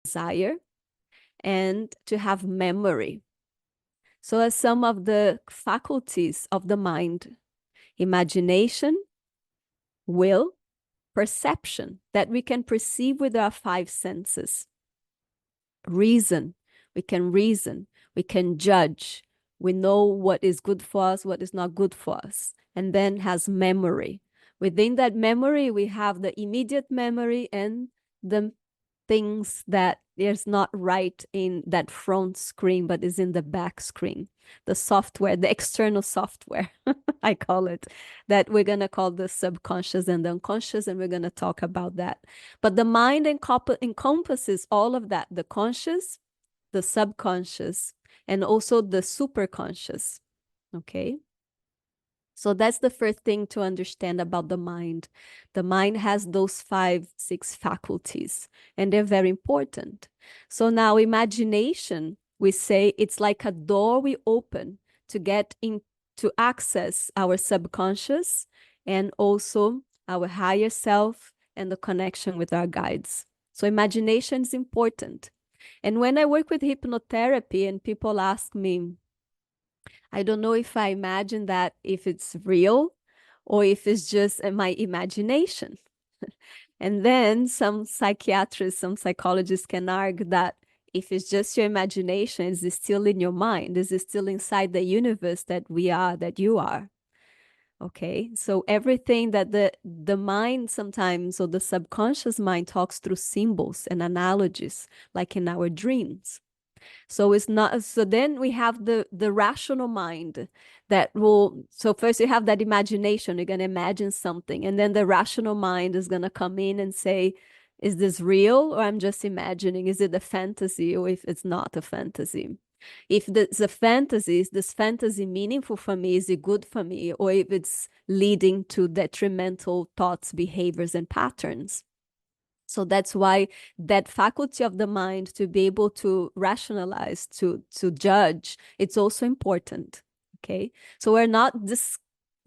desire, and to have memory. So as some of the faculties of the mind: imagination, will, perception, that we can perceive with our five senses. Reason, we can judge, we know what is good for us, what is not good for us. And then has memory. Within that memory, we have the immediate memory and the things that is not right in that front screen, but is in the back screen. The software, the external software, I call it, that we're going to call the subconscious and the unconscious, and we're going to talk about that. But the mind encompasses all of that: the conscious, the subconscious, and also the superconscious. Okay. So that's the first thing to understand about the mind. The mind has those 5, 6 faculties, and they're very important. So now imagination, we say it's like a door we open to get in, to access our subconscious and also our higher self and the connection with our guides. So imagination is important. And when I work with hypnotherapy and people ask me, I don't know if I imagine that, if it's real or if it's just my imagination. And then some psychiatrists, some psychologists can argue that if it's just your imagination, it's still in your mind, is it still inside the universe that we are, that you are. Okay, so everything that the mind sometimes, or the subconscious mind, talks through symbols and analogies, like in our dreams. So it's not, so then we have the rational mind that will, so first you have that imagination, you're going to imagine something, and then the rational mind is going to come in and say, is this real, or I'm just imagining? Is it a fantasy, or if it's not a fantasy? If it's a fantasy, is this fantasy meaningful for me? Is it good for me? Or if it's leading to detrimental thoughts, behaviors, and patterns. So that's why that faculty of the mind to be able to rationalize, to judge, it's also important. Okay. So we're not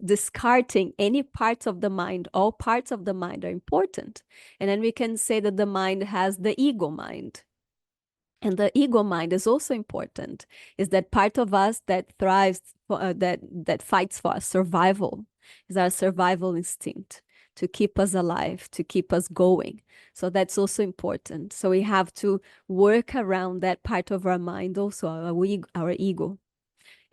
discarding any parts of the mind. All parts of the mind are important. And then we can say that the mind has the ego mind. And the ego mind is also important. Is that part of us that thrives, that fights for our survival, is our survival instinct to keep us alive, to keep us going. So that's also important. So we have to work around that part of our mind also, our ego.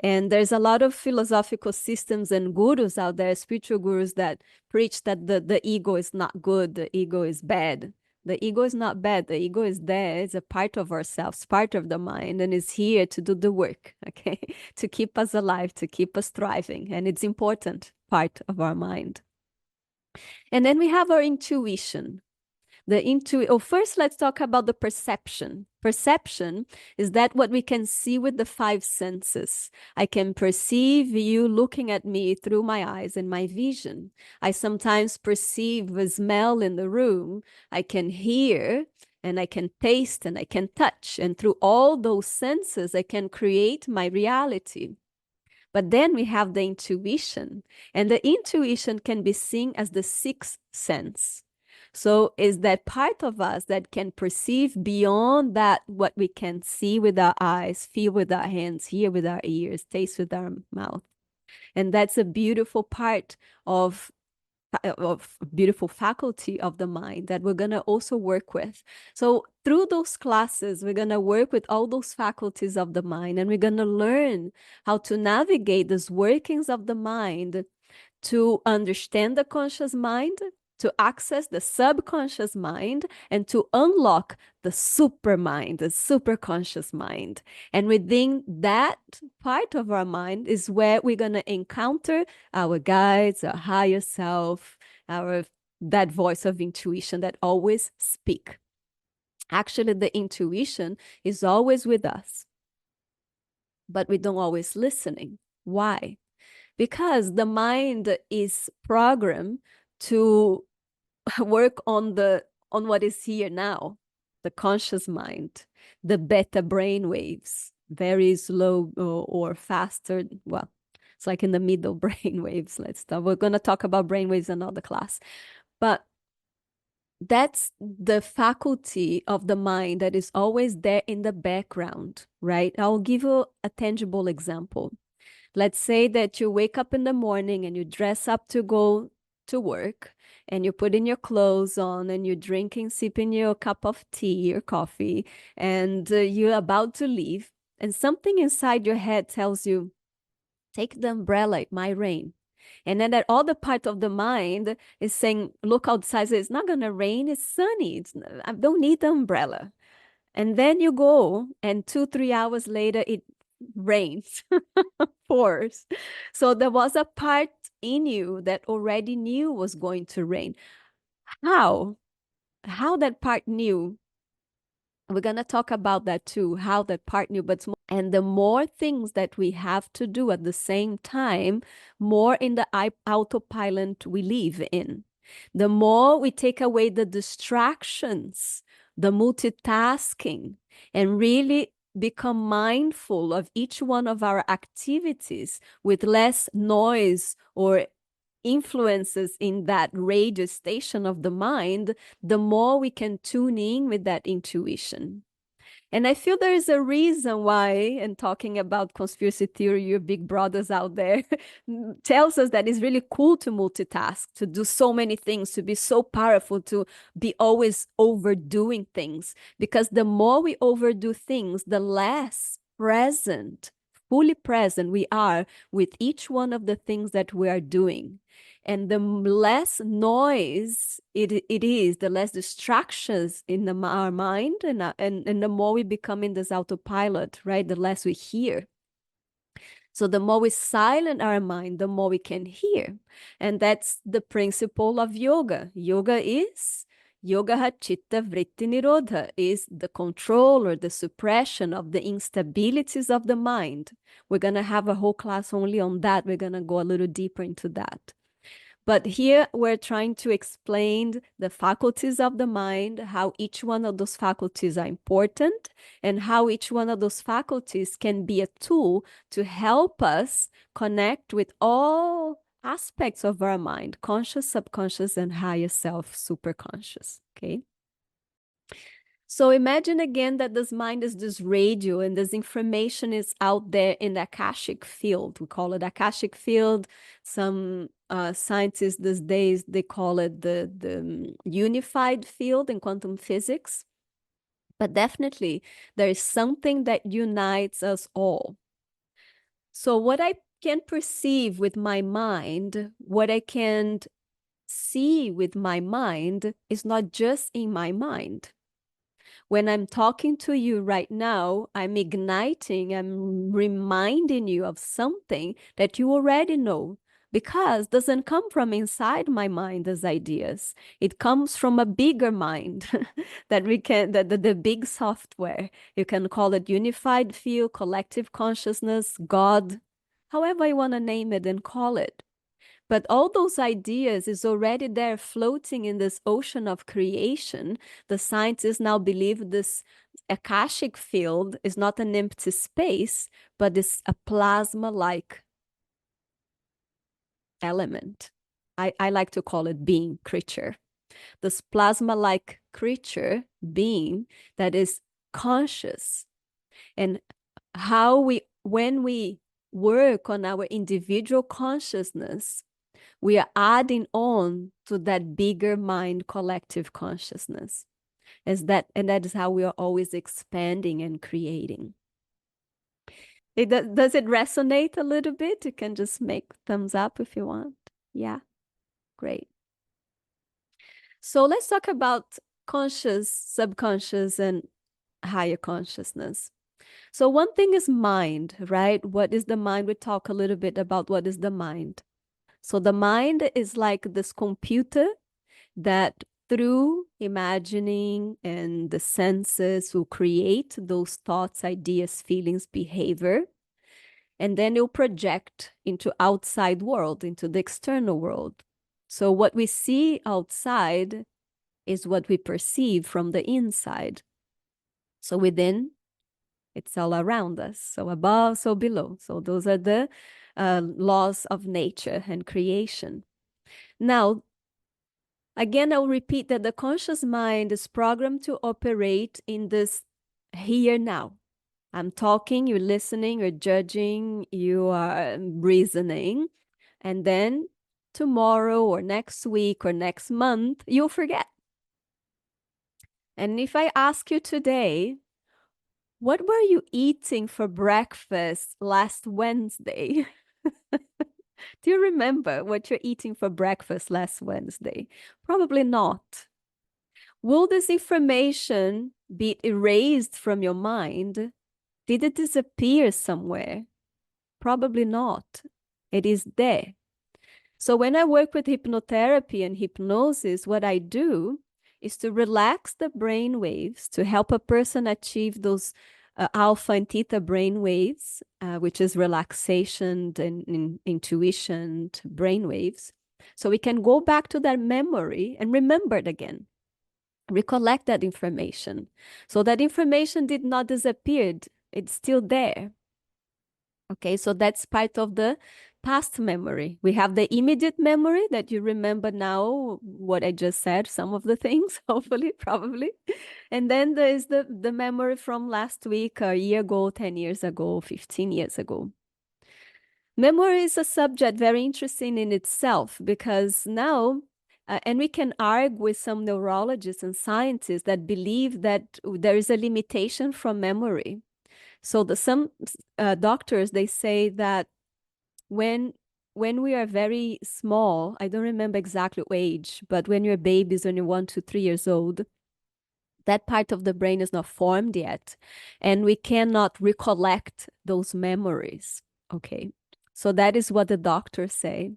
And there's a lot of philosophical systems and gurus out there, spiritual gurus, that preach that the ego is not good, the ego is bad. The ego is not bad. The ego is there. It's a part of ourselves, part of the mind, and is here to do the work, okay? To keep us alive, to keep us thriving. And it's important part of our mind. And then we have our intuition. First, let's talk about the perception. Perception is that what we can see with the 5 senses. I can perceive you looking at me through my eyes and my vision. I sometimes perceive a smell in the room. I can hear, and I can taste, and I can touch. And through all those senses, I can create my reality. But then we have the intuition, and the intuition can be seen as the 6th sense. So is that part of us that can perceive beyond that what we can see with our eyes, feel with our hands, hear with our ears, taste with our mouth. And that's a beautiful part of beautiful faculty of the mind that we're going to also work with. So through those classes, we're going to work with all those faculties of the mind, and we're going to learn how to navigate these workings of the mind to understand the conscious mind, to access the subconscious mind, and to unlock the super mind, the super conscious mind. And within that part of our mind is where we're going to encounter our guides, our higher self, that voice of intuition that always speak. Actually, the intuition is always with us, but we don't always listening. Why? Because the mind is programmed to work on what is here now, the conscious mind, the beta brain waves, very slow or faster. Well, it's like in the middle brain waves. We're going to talk about brain waves in another class. But that's the faculty of the mind that is always there in the background, right? I'll give you a tangible example. Let's say that you wake up in the morning and you dress up to go to work and you put in your clothes on and you're drinking, sipping your cup of tea or coffee, and you're about to leave. And something inside your head tells you, take the umbrella, it might rain. And then that other part of the mind is saying, look outside, so it's not going to rain, it's sunny. I don't need the umbrella. And then you go, and 2, 3 hours later, it rains, pours. So there was a part in you that already knew was going to rain. How? How that part knew? We're going to talk about that too, how that part knew. And the more things that we have to do at the same time, more in the autopilot we live in. The more we take away the distractions, the multitasking, and really become mindful of each one of our activities with less noise or influences in that radio station of the mind, the more we can tune in with that intuition. And I feel there is a reason why, and talking about conspiracy theory, your big brothers out there, tells us that it's really cool to multitask, to do so many things, to be so powerful, to be always overdoing things. Because the more we overdo things, the less present, fully present we are with each one of the things that we are doing. And the less noise it is, the less distractions in our mind, and the more we become in this autopilot, right? The less we hear. So the more we silence our mind, the more we can hear. And that's the principle of yoga. Yoga chitta vritti nirodha, is the control or the suppression of the instabilities of the mind. We're going to have a whole class only on that. We're going to go a little deeper into that. But here we're trying to explain the faculties of the mind, how each one of those faculties are important, and how each one of those faculties can be a tool to help us connect with all aspects of our mind, conscious, subconscious, and higher self, superconscious. Okay. So imagine again that this mind is this radio and this information is out there in the Akashic field. We call it Akashic field. Some scientists these days, they call it the unified field in quantum physics. But definitely there is something that unites us all. So what I can perceive with my mind, what I can see with my mind is not just in my mind. When I'm talking to you right now, I'm igniting, I'm reminding you of something that you already know, because it doesn't come from inside my mind as ideas. It comes from a bigger mind that we can, the big software. You can call it unified field, collective consciousness, God, however you want to name it and call it. But all those ideas is already there floating in this ocean of creation. The scientists now believe this Akashic field is not an empty space, but is a plasma-like element. I like to call it being, creature. This plasma-like creature, being, that is conscious. And when we work on our individual consciousness, we are adding on to that bigger mind collective consciousness. And that is how we are always expanding and creating. Does it resonate a little bit? You can just make thumbs up if you want. Yeah, great. So let's talk about conscious, subconscious, and higher consciousness. So one thing is mind, right? What is the mind? We talk a little bit about what is the mind. So the mind is like this computer that through imagining and the senses will create those thoughts, ideas, feelings, behavior, and then it'll project into outside world, into the external world. So what we see outside is what we perceive from the inside. So within, it's all around us. So above, so below. So those are the laws of nature and creation. Now, Again, I'll repeat that the conscious mind is programmed to operate in this here now. I'm talking, you're listening, you're judging, you are reasoning, and then tomorrow or next week or next month, you'll forget. And if I ask you today, what were you eating for breakfast last Wednesday? Do you remember what you're eating for breakfast last Wednesday? Probably not. Will this information be erased from your mind? Did it disappear somewhere? Probably not. It is there. So when I work with hypnotherapy and hypnosis, what I do is to relax the brain waves to help a person achieve those alpha and theta brain waves, which is relaxation and intuition brain waves. So we can go back to that memory and remember it again, recollect that information. So that information did not disappear. It's still there. Okay, so that's part of the past memory. We have the immediate memory that you remember now, what I just said, some of the things, hopefully, probably. And then there is the memory from last week, a year ago, 10 years ago, 15 years ago. Memory is a subject very interesting in itself because now, and we can argue with some neurologists and scientists that believe that there is a limitation from memory. So some doctors, they say that when we are very small, I don't remember exactly age, but when you're babies, when you're 1 to 3 years old, that part of the brain is not formed yet, and we cannot recollect those memories. Okay, so that is what the doctors say.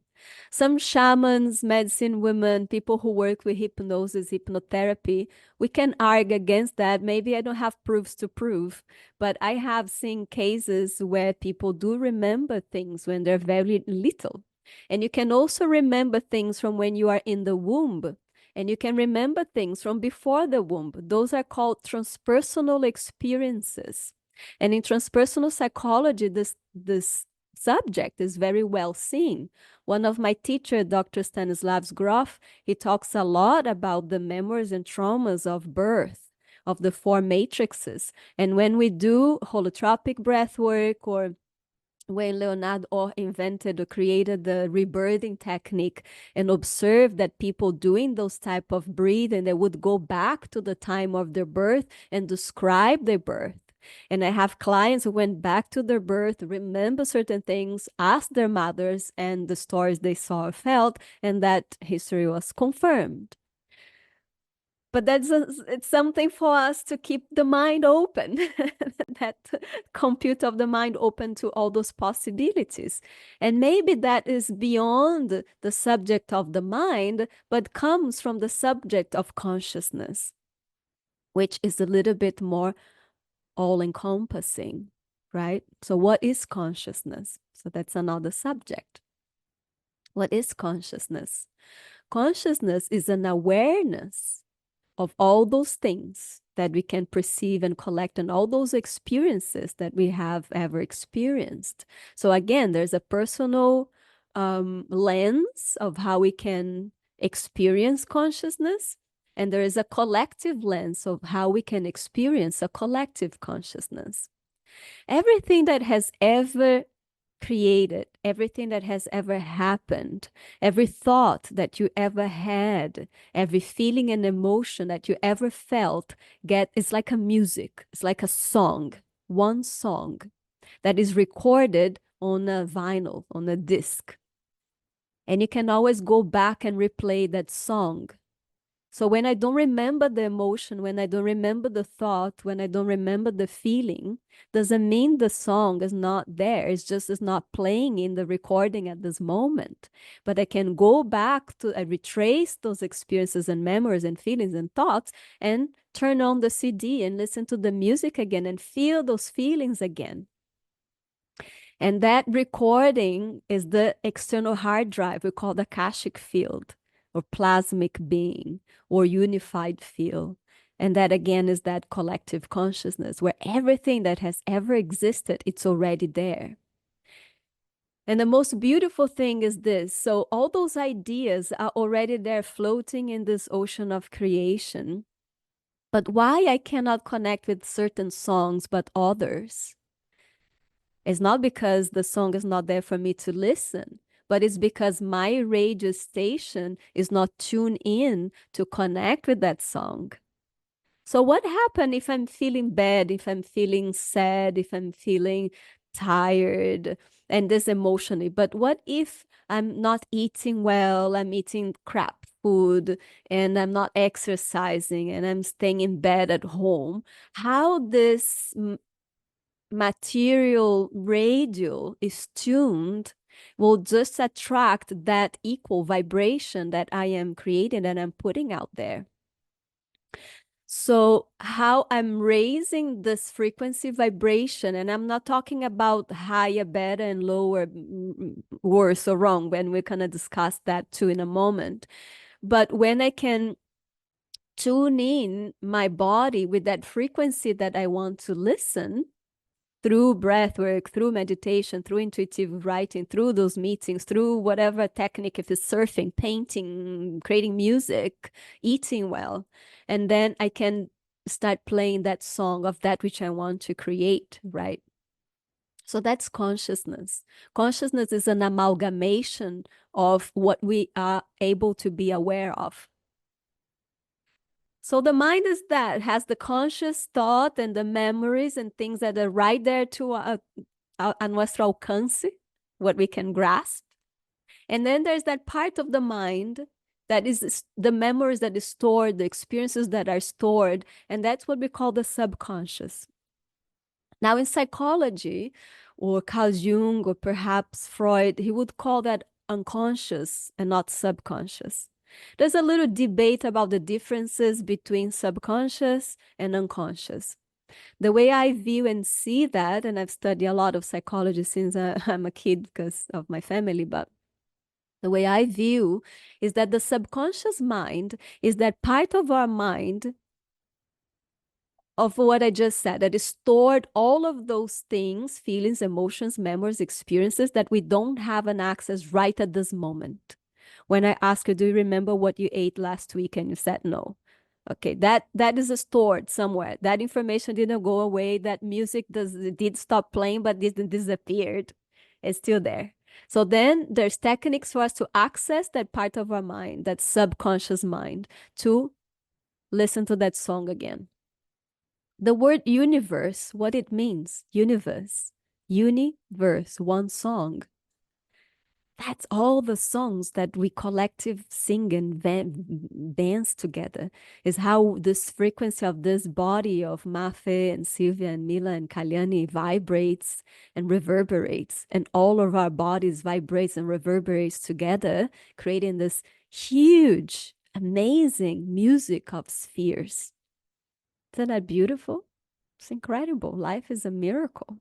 Some shamans, medicine women, people who work with hypnosis, hypnotherapy, we can argue against that. Maybe I don't have proofs to prove, but I have seen cases where people do remember things when they're very little. And you can also remember things from when you are in the womb. And you can remember things from before the womb. Those are called transpersonal experiences. And in transpersonal psychology, this subject is very well seen. One of my teachers, Dr. Stanislavs Grof, he talks a lot about the memories and traumas of birth, of the four matrices. And when we do holotropic breath work, or when Leonard Orr invented or created the rebirthing technique and observed that people doing those type of breathing, they would go back to the time of their birth and describe their birth. And I have clients who went back to their birth, remember certain things, asked their mothers and the stories they saw or felt, and that history was confirmed. But it's something for us to keep the mind open, that compute of the mind open to all those possibilities. And maybe that is beyond the subject of the mind, but comes from the subject of consciousness, which is a little bit more all-encompassing, right? So what is consciousness? So that's another subject. What is consciousness? Consciousness is an awareness of all those things that we can perceive and collect and all those experiences that we have ever experienced. So again, there's a personal lens of how we can experience consciousness, and there is a collective lens of how we can experience a collective consciousness. Everything that has ever created, everything that has ever happened, every thought that you ever had, every feeling and emotion that you ever felt, it's like a music, it's like a song, one song that is recorded on a vinyl, on a disc. And you can always go back and replay that song. So when I don't remember the emotion, when I don't remember the thought, when I don't remember the feeling, doesn't mean the song is not there. It's not playing in the recording at this moment. But I can go back to, I retrace those experiences and memories and feelings and thoughts and turn on the CD and listen to the music again and feel those feelings again. And that recording is the external hard drive we call the Akashic field, or plasmic being, or unified field. And that again is that collective consciousness where everything that has ever existed, it's already there. And the most beautiful thing is this. So all those ideas are already there floating in this ocean of creation. But why I cannot connect with certain songs but others is not because the song is not there for me to listen, but it's because my radio station is not tuned in to connect with that song. So what happens if I'm feeling bad, if I'm feeling sad, if I'm feeling tired and this emotionally? But what if I'm not eating well, I'm eating crap food and I'm not exercising and I'm staying in bed at home? How this material radio is tuned will just attract that equal vibration that I am creating and I'm putting out there. So, how I'm raising this frequency vibration, and I'm not talking about higher, better, and lower, worse or wrong, when we're going to discuss that too in a moment. But when I can tune in my body with that frequency that I want to listen, through breath work, through meditation, through intuitive writing, through those meetings, through whatever technique, if it's surfing, painting, creating music, eating well. And then I can start playing that song of that which I want to create, right? So that's consciousness. Consciousness is an amalgamation of what we are able to be aware of. So the mind is that has the conscious thought and the memories and things that are right there to a nuestro alcance, what we can grasp. And then there's that part of the mind that is the memories that is stored, the experiences that are stored, and that's what we call the subconscious. Now, in psychology, or Carl Jung, or perhaps Freud, he would call that unconscious and not subconscious. There's a little debate about the differences between subconscious and unconscious. The way I view and see that, and I've studied a lot of psychology since I'm a kid because of my family, but the way I view is that the subconscious mind is that part of our mind of what I just said, that is stored all of those things, feelings, emotions, memories, experiences that we don't have an access right at this moment. When I ask you, do you remember what you ate last week? And you said no. Okay, that is stored somewhere. That information didn't go away. That music did stop playing, but didn't disappeared. It's still there. So then there's techniques for us to access that part of our mind, that subconscious mind, to listen to that song again. The word universe, what it means, universe, universe, one song. That's all the songs that we collective sing and dance together, is how this frequency of this body of Mafe and Sylvia and Mila and Kalyani vibrates and reverberates, and all of our bodies vibrates and reverberates together, creating this huge, amazing music of spheres. Isn't that beautiful? It's incredible. Life is a miracle.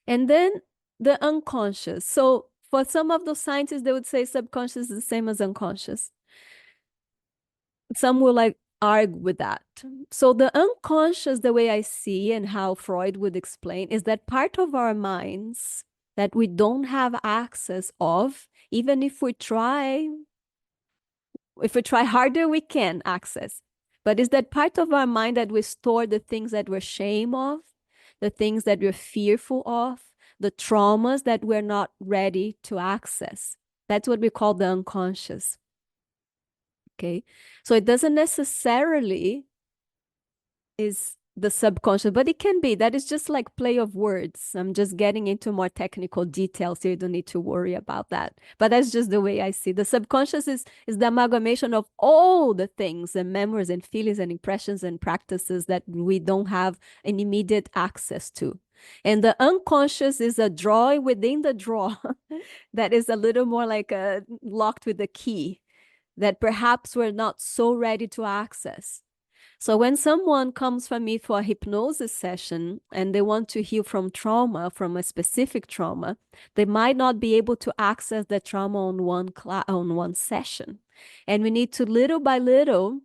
And then the unconscious. So for some of those scientists, they would say subconscious is the same as unconscious. Some will like argue with that. So the unconscious, the way I see and how Freud would explain, is that part of our minds that we don't have access of, even if we try harder, we can access. But is that part of our mind that we store the things that we're ashamed of, the things that we're fearful of, the traumas that we're not ready to access. That's what we call the unconscious. Okay. So it doesn't necessarily is the subconscious, but it can be. That is just like play of words. I'm just getting into more technical details, so you don't need to worry about that. But that's just the way I see. The subconscious is the amalgamation of all the things and memories and feelings and impressions and practices that we don't have an immediate access to. And the unconscious is a drawer within the drawer that is a little more like a locked with a key that perhaps we're not so ready to access. So when someone comes for me for a hypnosis session and they want to heal from trauma, from a specific trauma, they might not be able to access the trauma on one session. And we need to little by little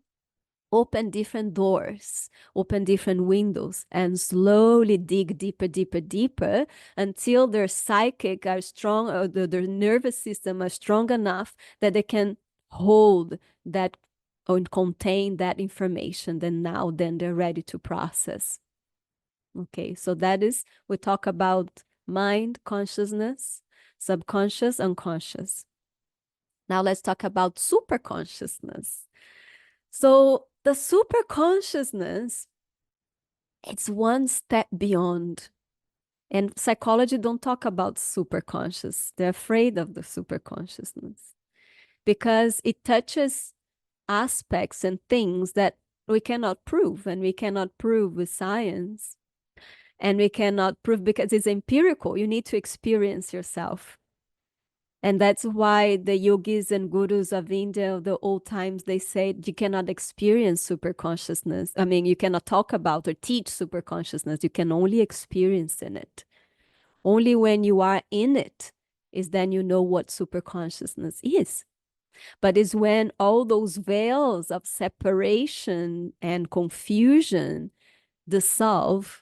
open different doors, open different windows, and slowly dig deeper, deeper, deeper until their psychic are strong, or their nervous system are strong enough that they can hold that or contain that information. Then they're ready to process. Okay, so we talk about mind, consciousness, subconscious, unconscious. Now let's talk about super consciousness. So the super consciousness, it's one step beyond. And psychology don't talk about super conscious. They're afraid of the super consciousness because it touches aspects and things that we cannot prove, and we cannot prove with science. And we cannot prove because it's empirical. You need to experience yourself. And that's why the yogis and gurus of India, the old times, they said you cannot experience super consciousness. I mean, you cannot talk about or teach super consciousness. You can only experience in it. Only when you are in it is then you know what super consciousness is. But it's when all those veils of separation and confusion dissolve,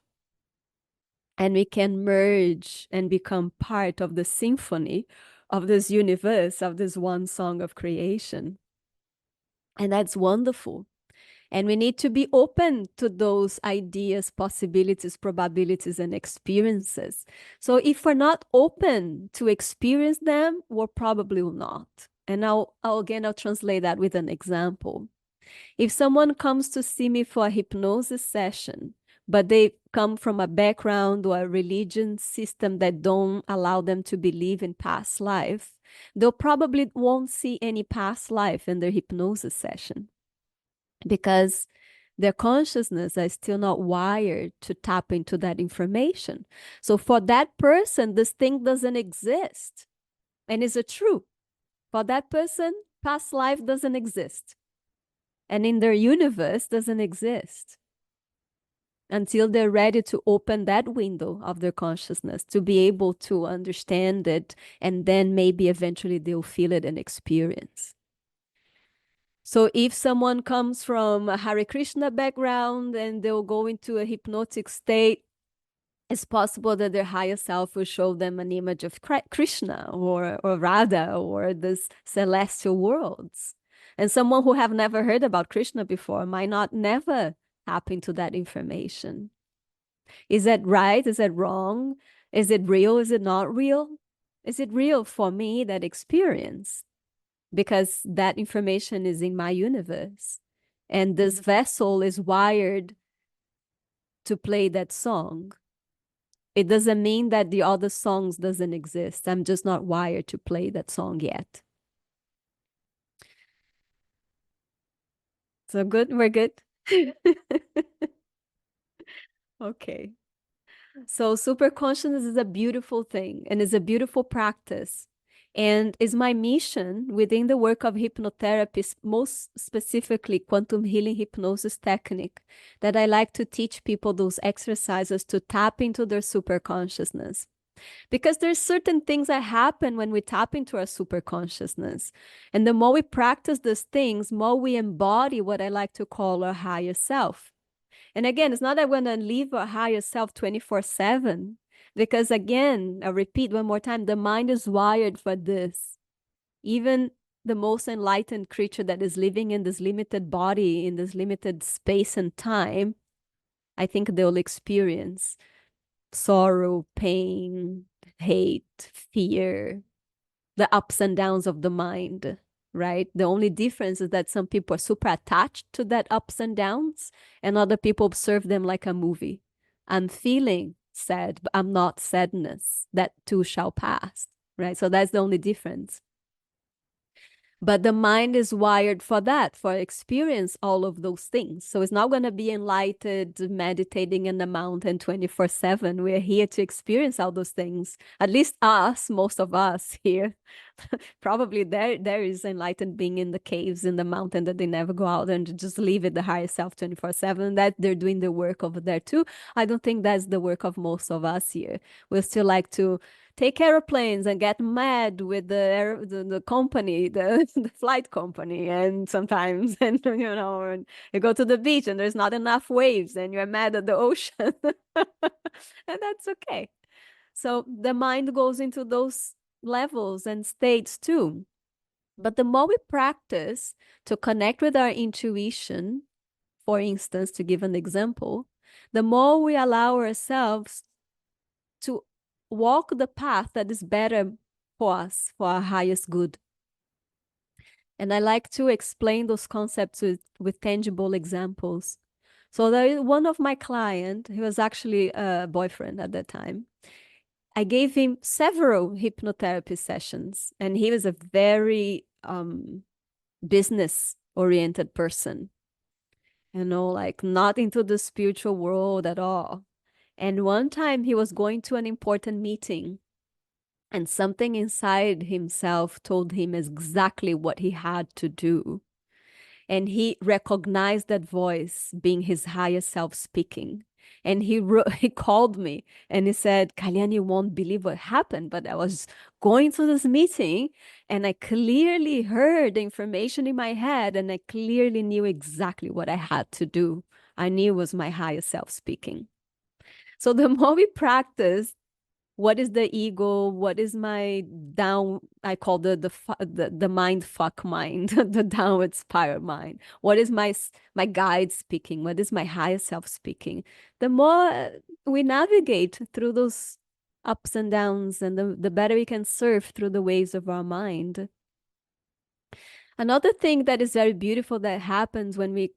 and we can merge and become part of the symphony of this universe, of this one song of creation. And that's wonderful. And we need to be open to those ideas, possibilities, probabilities, and experiences. So if we're not open to experience them, we're probably not. And I'll translate that with an example. If someone comes to see me for a hypnosis session, but they come from a background or a religion system that don't allow them to believe in past life, they'll probably won't see any past life in their hypnosis session because their consciousness is still not wired to tap into that information. So for that person, this thing doesn't exist. And is it true? For that person, past life doesn't exist. And in their universe doesn't exist until they're ready to open that window of their consciousness to be able to understand it, and then maybe eventually they'll feel it and experience. So if someone comes from a Hare Krishna background and they'll go into a hypnotic state, it's possible that their higher self will show them an image of Krishna or Radha or this celestial worlds. And someone who have never heard about Krishna before might not never tap into that information. Is that right? Is that wrong? Is it real? Is it not real? Is it real for me, that experience? Because that information is in my universe. And this vessel is wired to play that song. It doesn't mean that the other songs doesn't exist. I'm just not wired to play that song yet. So good, we're good. Okay. So super consciousness is a beautiful thing and is a beautiful practice. And is my mission within the work of hypnotherapy, most specifically quantum healing hypnosis technique, that I like to teach people those exercises to tap into their super consciousness. Because there's certain things that happen when we tap into our super consciousness. And the more we practice these things, more we embody what I like to call our higher self. And again, it's not that we're going to live our higher self 24/7, because again, I repeat one more time, the mind is wired for this. Even the most enlightened creature that is living in this limited body, in this limited space and time, I think they'll experience sorrow, pain, hate, fear, the ups and downs of the mind, right? The only difference is that some people are super attached to that ups and downs, and other people observe them like a movie. I'm feeling sad, but I'm not sadness. That too shall pass, right? So that's the only difference. But the mind is wired for that, for experience all of those things. So it's not going to be enlightened, meditating in the mountain 24/7. We're here to experience all those things. At least us, most of us here, Probably there is enlightened being in the caves in the mountain that they never go out and just live at the higher self 24/7. That they're doing the work over there too. I don't think that's the work of most of us here. We still like to take airplanes and get mad with the company, the flight company, and sometimes and and you go to the beach and there's not enough waves and you're mad at the ocean. And that's okay. So the mind goes into those levels and states too. But the more we practice to connect with our intuition, for instance, to give an example, the more we allow ourselves to walk the path that is better for us, for our highest good. And I like to explain those concepts with tangible examples. So there is one of my client, he was actually a boyfriend at that time. I gave him several hypnotherapy sessions, and he was a very business oriented person, like not into the spiritual world at all. And one time he was going to an important meeting, and something inside himself told him exactly what he had to do. And he recognized that voice being his higher self speaking. And he called me and he said, Kalyani, you won't believe what happened, but I was going to this meeting and I clearly heard the information in my head and I clearly knew exactly what I had to do. I knew it was my higher self speaking. So the more we practice, what is the ego, what is my down, I call the mind fuck mind, the downward spiral mind, what is my guide speaking, what is my higher self speaking, the more we navigate through those ups and downs, and the better we can surf through the waves of our mind. Another thing that is very beautiful that happens when we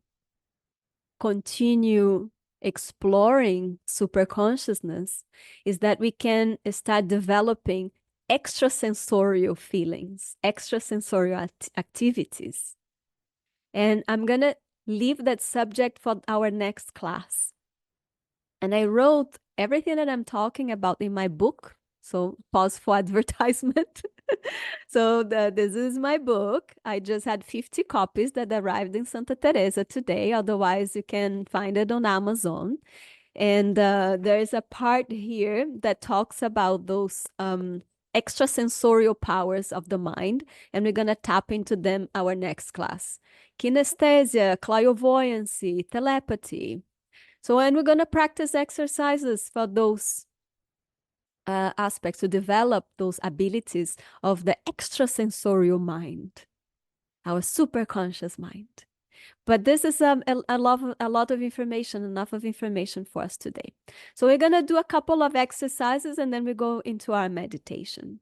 continue exploring superconsciousness is that we can start developing extrasensorial feelings, extrasensorial activities. And I'm going to leave that subject for our next class. And I wrote everything that I'm talking about in my book. So pause for advertisement. So this is my book. I just had 50 copies that arrived in Santa Teresa today. Otherwise, you can find it on Amazon. And there is a part here that talks about those extrasensorial powers of the mind, and we're going to tap into them our next class. Kinesthesia, clairvoyancy, telepathy. So, and we're going to practice exercises for those aspects to develop those abilities of the extrasensorial mind, our superconscious mind. But this is a lot of information, enough of information for us today. So we're going to do a couple of exercises and then we go into our meditation.